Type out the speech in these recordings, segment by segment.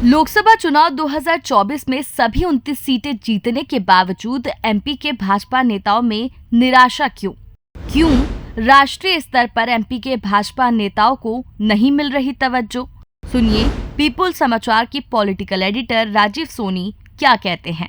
लोकसभा चुनाव 2024 में सभी 29 सीटें जीतने के बावजूद एमपी के भाजपा नेताओं में निराशा क्यों? राष्ट्रीय स्तर पर एमपी के भाजपा नेताओं को नहीं मिल रही तवज्जो? सुनिए पीपुल समाचार की पॉलिटिकल एडिटर राजीव सोनी क्या कहते हैं।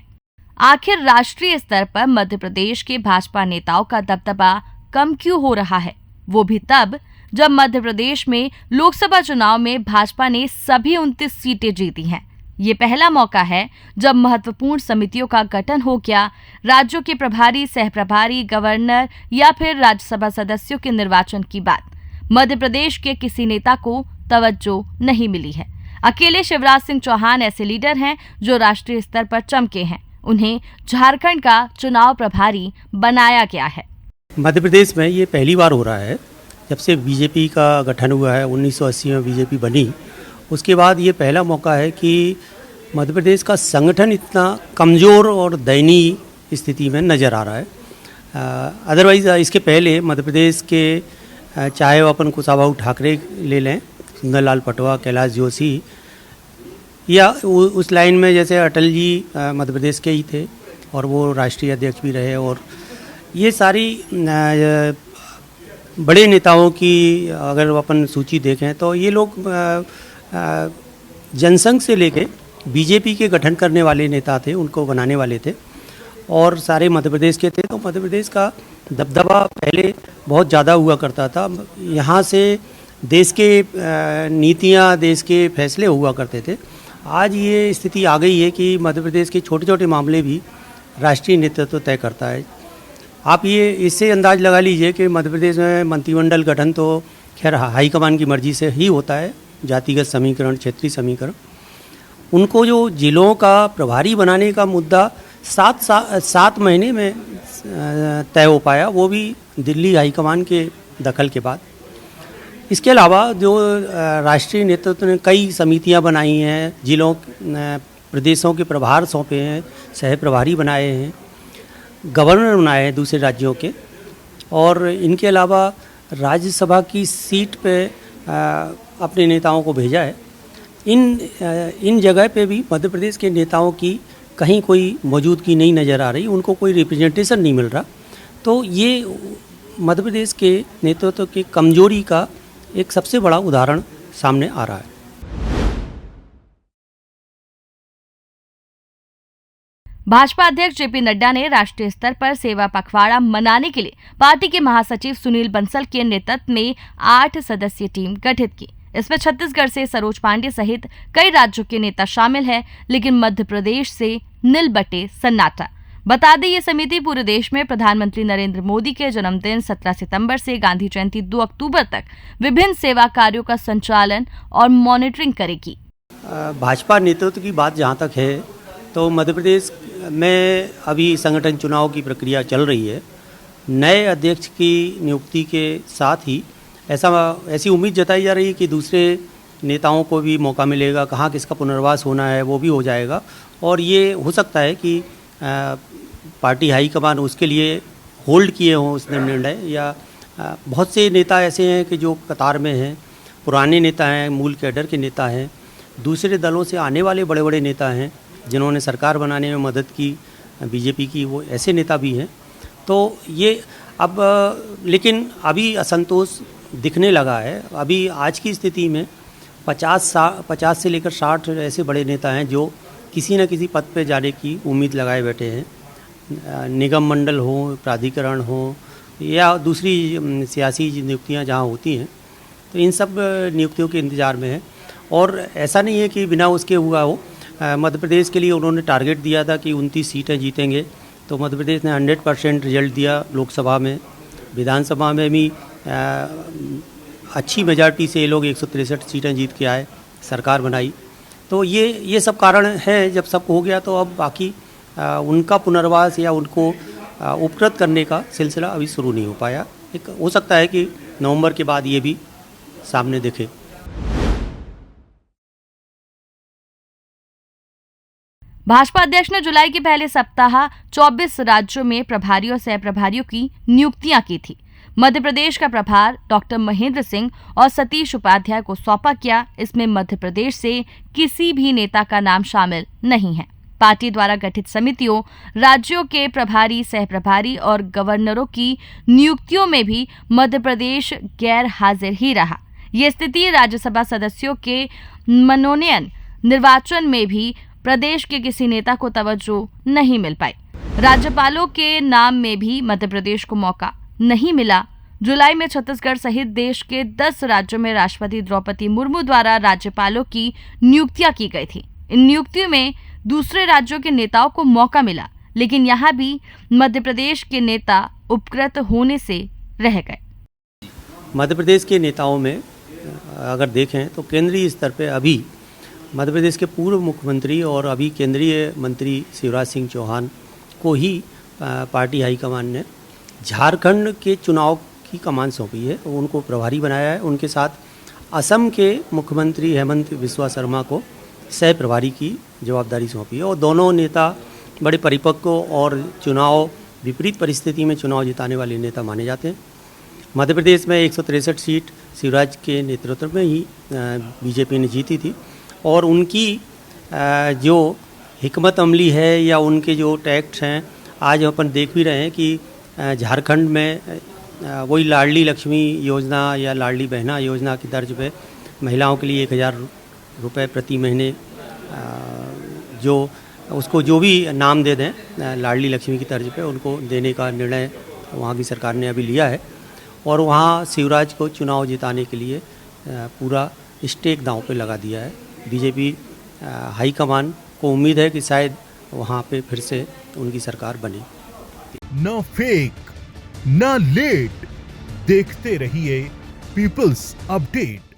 आखिर राष्ट्रीय स्तर पर मध्य प्रदेश के भाजपा नेताओं का दबदबा कम क्यों हो रहा है, वो भी तब जब मध्य प्रदेश में लोकसभा चुनाव में भाजपा ने सभी 29 सीटें जीती हैं। ये पहला मौका है जब महत्वपूर्ण समितियों का गठन हो गया, राज्यों के प्रभारी, सह प्रभारी, गवर्नर या फिर राज्यसभा सदस्यों के निर्वाचन की बात मध्य प्रदेश के किसी नेता को तवज्जो नहीं मिली है। अकेले शिवराज सिंह चौहान ऐसे लीडर हैं जो राष्ट्रीय स्तर पर चमके हैं। उन्हें झारखंड का चुनाव प्रभारी बनाया गया है। मध्य प्रदेश में ये पहली बार हो रहा है जब से बीजेपी का गठन हुआ है। 1980 में बीजेपी बनी, उसके बाद ये पहला मौका है कि मध्य प्रदेश का संगठन इतना कमज़ोर और दयनीय स्थिति में नज़र आ रहा है। अदरवाइज़ इसके पहले मध्य प्रदेश के चाहे वो अपन कुशाभाऊ ठाकरे ले लें, सुंदरलाल पटवा, कैलाश जोशी, या उस लाइन में जैसे अटल जी मध्य प्रदेश के ही थे और वो राष्ट्रीय अध्यक्ष भी रहे, और ये सारी बड़े नेताओं की अगर अपन सूची देखें तो ये लोग जनसंघ से लेके बीजेपी के गठन करने वाले नेता थे, उनको बनाने वाले थे, और सारे मध्य प्रदेश के थे। तो मध्य प्रदेश का दबदबा पहले बहुत ज़्यादा हुआ करता था। यहाँ से देश के नीतियाँ, देश के फैसले हुआ करते थे। आज ये स्थिति आ गई है कि मध्य प्रदेश के छोटे छोटे मामले भी राष्ट्रीय नेतृत्व तय करता है। आप ये इससे अंदाज लगा लीजिए कि मध्य प्रदेश में मंत्रिमंडल गठन तो खैर हाईकमान की मर्जी से ही होता है, जातिगत समीकरण, क्षेत्रीय समीकरण। उनको जो जिलों का प्रभारी बनाने का मुद्दा 7 महीने में तय हो पाया, वो भी दिल्ली हाईकमान के दखल के बाद। इसके अलावा जो राष्ट्रीय नेतृत्व ने कई समितियां बनाई हैं, जिलों प्रदेशों के प्रभार सौंपे हैं, सह प्रभारी बनाए हैं, गवर्नर बनाए हैं दूसरे राज्यों के, और इनके अलावा राज्यसभा की सीट पे अपने नेताओं को भेजा है। इन जगह पे भी मध्य प्रदेश के नेताओं की कहीं कोई मौजूदगी नहीं नज़र आ रही, उनको कोई रिप्रेजेंटेशन नहीं मिल रहा। तो ये मध्य प्रदेश के नेतृत्व की कमजोरी का एक सबसे बड़ा उदाहरण सामने आ रहा है। भाजपा अध्यक्ष जेपी नड्डा ने राष्ट्रीय स्तर पर सेवा पखवाड़ा मनाने के लिए पार्टी के महासचिव सुनील बंसल के नेतृत्व में 8 सदस्यीय टीम गठित की। इसमें छत्तीसगढ़ से सरोज पांडे सहित कई राज्यों के नेता शामिल हैं, लेकिन मध्य प्रदेश से नील बटे सन्नाटा। बता दें, ये समिति पूरे देश में प्रधानमंत्री नरेंद्र मोदी के जन्मदिन 17 सितंबर से गांधी जयंती 2 अक्टूबर तक विभिन्न सेवा कार्यों का संचालन और मॉनिटरिंग करेगी। भाजपा नेतृत्व की बात जहाँ तक है तो मध्य प्रदेश में अभी संगठन चुनाव की प्रक्रिया चल रही है। नए अध्यक्ष की नियुक्ति के साथ ही ऐसी उम्मीद जताई जा रही है कि दूसरे नेताओं को भी मौका मिलेगा, कहाँ किसका पुनर्वास होना है वो भी हो जाएगा, और ये हो सकता है कि पार्टी हाईकमान उसके लिए होल्ड किए हों उसने निर्णय, या बहुत से नेता ऐसे हैं कि जो कतार में हैं, पुराने नेता हैं, मूल कैडर के नेता हैं, दूसरे दलों से आने वाले बड़े बड़े नेता हैं जिन्होंने सरकार बनाने में मदद की बीजेपी की, वो ऐसे नेता भी हैं। तो ये अब लेकिन अभी असंतोष दिखने लगा है। अभी आज की स्थिति में 50 से लेकर 60 ऐसे बड़े नेता हैं जो किसी न किसी पद पे जाने की उम्मीद लगाए बैठे हैं। निगम मंडल हो, प्राधिकरण हो, या दूसरी सियासी नियुक्तियां जहां होती हैं, तो इन सब नियुक्तियों के इंतज़ार में है। और ऐसा नहीं है कि बिना उसके हुआ हो। मध्य प्रदेश के लिए उन्होंने टारगेट दिया था कि 29 सीटें जीतेंगे, तो मध्य प्रदेश ने 100% रिजल्ट दिया। लोकसभा में, विधानसभा में भी अच्छी मेजॉरिटी से ये लोग 163 सीटें जीत के आए, सरकार बनाई। तो ये सब कारण है। जब सब हो गया तो अब बाकी उनका पुनर्वास या उनको उपकृत करने का सिलसिला अभी शुरू नहीं हो पाया। हो सकता है कि नवंबर के बाद ये भी सामने दिखे। भाजपा अध्यक्ष ने जुलाई के पहले सप्ताह 24 राज्यों में प्रभारी और सह प्रभारियों की नियुक्तियां की थी। मध्य प्रदेश का प्रभार डॉक्टर महेंद्र सिंह और सतीश उपाध्याय को सौंपा गया। इसमें मध्य प्रदेश से किसी भी नेता का नाम शामिल नहीं है। पार्टी द्वारा गठित समितियों, राज्यों के प्रभारी, सह प्रभारी और गवर्नरों की नियुक्तियों में भी मध्य प्रदेश गैर हाजिर ही रहा। ये स्थिति राज्यसभा सदस्यों के मनोनयन निर्वाचन में भी प्रदेश के किसी नेता को तवज्जो नहीं मिल पाई। राज्यपालों के नाम में भी मध्य प्रदेश को मौका नहीं मिला। जुलाई में छत्तीसगढ़ सहित देश के 10 राज्यों में राष्ट्रपति द्रौपदी मुर्मू द्वारा राज्यपालों की नियुक्तियां की गई थी। इन नियुक्तियों में दूसरे राज्यों के नेताओं को मौका मिला, लेकिन यहाँ भी मध्य प्रदेश के नेता उपकृत होने से रह गए। मध्य प्रदेश के नेताओं में अगर देखें तो केंद्रीय स्तर पे अभी मध्य प्रदेश के पूर्व मुख्यमंत्री और अभी केंद्रीय मंत्री शिवराज सिंह चौहान को ही पार्टी हाईकमान ने झारखंड के चुनाव की कमान सौंपी है, उनको प्रभारी बनाया है। उनके साथ असम के मुख्यमंत्री हेमंत बिस्वा शर्मा को सह प्रभारी की जवाबदारी सौंपी है और दोनों नेता बड़े परिपक्व और चुनाव विपरीत परिस्थिति में चुनाव जिताने वाले नेता माने जाते हैं। मध्य प्रदेश में 163 सीट शिवराज के नेतृत्व में ही बीजेपी ने जीती थी और उनकी जो हिकमत अमली है या उनके जो टैक्ट हैं, आज अपन देख भी रहे हैं कि झारखंड में वही लाडली लक्ष्मी योजना या लाडली बहना योजना की तर्ज पे महिलाओं के लिए 1000 रुपये प्रति महीने जो उसको जो भी नाम दे दें लाडली लक्ष्मी की तर्ज पे उनको देने का निर्णय वहाँ की सरकार ने अभी लिया है और वहाँ शिवराज को चुनाव जिताने के लिए पूरा स्टेक दांव पे लगा दिया है। बीजेपी हाईकमान को उम्मीद है कि शायद वहाँ पे फिर से उनकी सरकार बने। न फेक न लेट, देखते रहिए पीपल्स अपडेट।